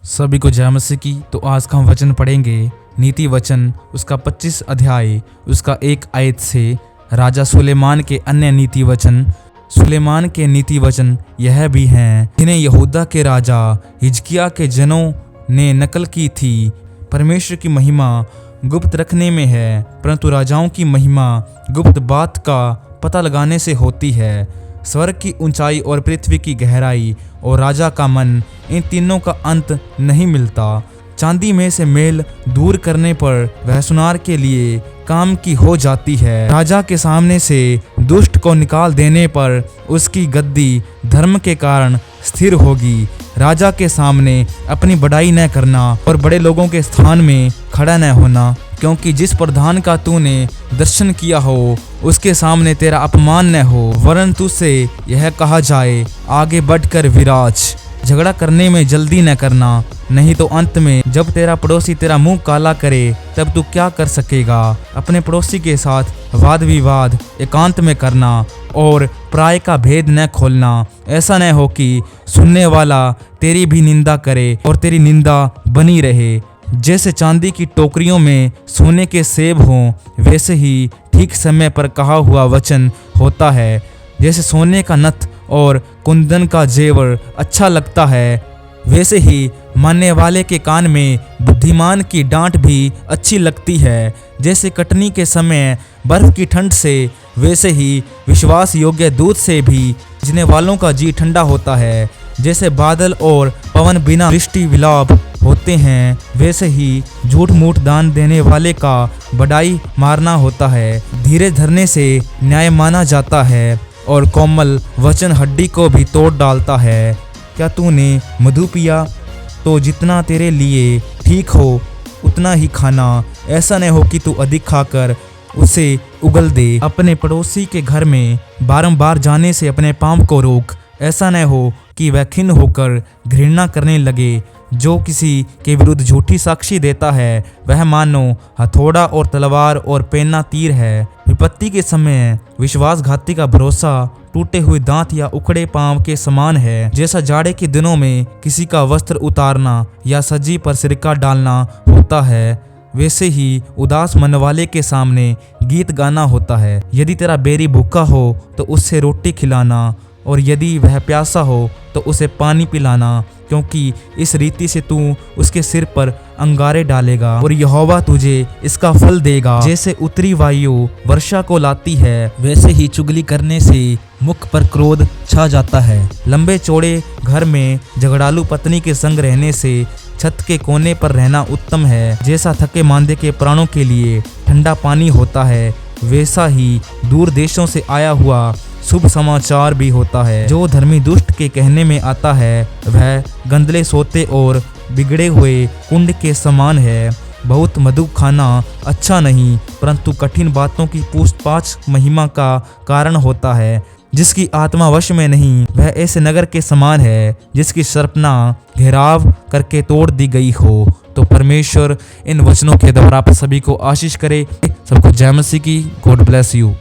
सभी को जय मसीह की। तो आज का हम वचन पढ़ेंगे नीति वचन उसका 25 अध्याय उसका 1 आयत से राजा सुलेमान के अन्य नीति वचन। सुलेमान के नीति वचन यह भी हैं जिन्हें यहूदा के राजा हिजकिय्याह के जनों ने नकल की थी। परमेश्वर की महिमा गुप्त रखने में है, परंतु राजाओं की महिमा गुप्त बात का पता लगाने से होती है। स्वर्ग की ऊंचाई और पृथ्वी की गहराई और राजा का मन, इन तीनों का अंत नहीं मिलता। चांदी में से मेल दूर करने पर वह सुनार के लिए काम की हो जाती है। राजा के सामने से दुष्ट को निकाल देने पर उसकी गद्दी धर्म के कारण स्थिर होगी। राजा के सामने अपनी बड़ाई न करना और बड़े लोगों के स्थान में खड़ा न होना, क्योंकि जिस प्रधान का तूने दर्शन किया हो उसके सामने तेरा अपमान न हो, वरन तुझसे यह कहा जाए आगे बढ़कर विराज। झगड़ा करने में जल्दी न करना, नहीं तो अंत में जब तेरा पड़ोसी तेरा मुंह काला करे तब तू क्या कर सकेगा। अपने पड़ोसी के साथ वाद विवाद एकांत में करना और पराये का भेद न खोलना। ऐसा न हो कि सुनने वाला तेरी भी निंदा करे और तेरी निंदा बनी रहे। जैसे चांदी की टोकरियों में सोने के सेब हों, वैसे ही ठीक समय पर कहा हुआ वचन होता है। जैसे सोने का नथ और कुंदन का जेवर अच्छा लगता है, वैसे ही मानने वाले के कान में बुद्धिमान की डांट भी अच्छी लगती है। जैसे कटनी के समय बर्फ की ठंड से, वैसे ही विश्वास योग्य दूध से भी जीने वालों का जी ठंडा होता है। जैसे बादल और पवन बिना वृष्टि विलाप होते हैं, वैसे ही झूठ मूठ दान देने वाले का बड़ाई मारना होता है। धीरे धरने से न्याय माना जाता है और कोमल वचन हड्डी को भी तोड़ डालता है। क्या तूने मधु पिया तो जितना तेरे लिए ठीक हो उतना ही खाना, ऐसा न हो कि तू अधिक खाकर उसे उगल दे। अपने पड़ोसी के घर में बारंबार जाने से अपने पाँव को रोक, ऐसा न हो कि वह खिन्न होकर घृणा करने लगे। जो किसी के विरुद्ध झूठी साक्षी देता है वह मानो हथौड़ा और तलवार और पेना तीर है। विपत्ति के समय विश्वासघाती का भरोसा टूटे हुए दांत या उखड़े पांव के समान है। जैसा जाड़े के दिनों में किसी का वस्त्र उतारना या सज्जी पर सिरका डालना होता है, वैसे ही उदास मन वाले के सामने गीत गाना होता है। यदि तेरा बैरी भूखा हो तो उससे रोटी खिलाना, और यदि वह प्यासा हो तो उसे पानी पिलाना, क्योंकि इस रीति से तू उसके सिर पर अंगारे डालेगा और यहोवा तुझे इसका फल देगा। जैसे उत्तरी वायु वर्षा को लाती है, वैसे ही चुगली करने से मुख पर क्रोध छा जाता है। लंबे चौड़े घर में झगड़ालू पत्नी के संग रहने से छत के कोने पर रहना उत्तम है। जैसा थके मांदे के प्राणों के लिए ठंडा पानी होता है, वैसा ही दूर देशों से आया हुआ शुभ समाचार भी होता है। जो धर्मी दुष्ट के कहने में आता है वह गंदले सोते और बिगड़े हुए कुंड के समान है। बहुत मधु खाना अच्छा नहीं, परंतु कठिन बातों की पूछताछ महिमा का कारण होता है। जिसकी आत्मा वश में नहीं वह ऐसे नगर के समान है जिसकी सरपना घेराव करके तोड़ दी गई हो। तो परमेश्वर इन वचनों के द्वारा आप सभी को आशीष करे। सबको जय मसीह की। God bless you.